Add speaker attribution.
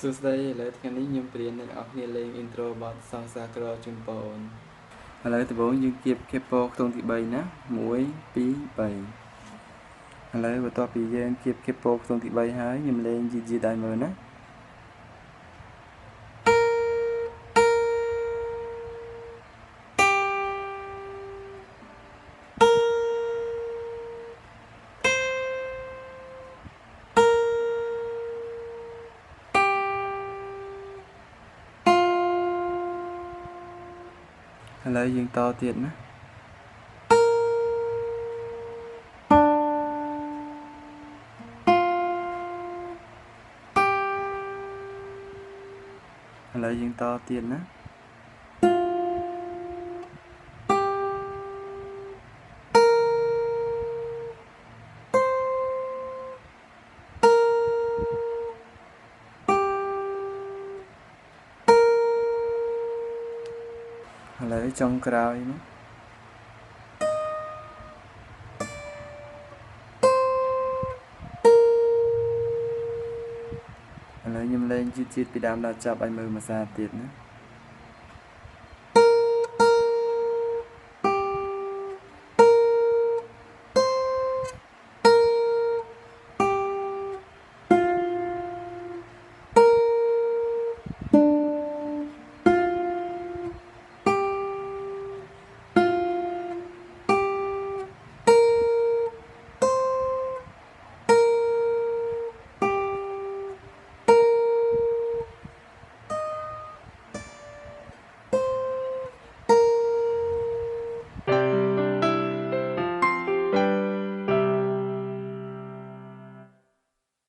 Speaker 1: សួស្តីឥឡូវថ្ងៃនេះខ្ញុំព្រានអ្នកនរគ្នាលេង intro បទសង្សារក្រជូនបងឥឡូវដំបូងយើងគៀប capo ខ្ទង់ទី3ណា1 2 3ឥឡូវបន្ទាប់ពីយើងគៀប capo ខ្ទង់ទី3ហើយខ្ញុំលេងជាដើមមើលណាឥឡូវយើងតទៀតណាឥឡូវយើងតទៀតណាឥឡូវចុងក្រោយណាឥឡូវខ្ញុំលេងជាតិពីដើមដល់ចប់ឲ្យមើលមួយសារទៀតណា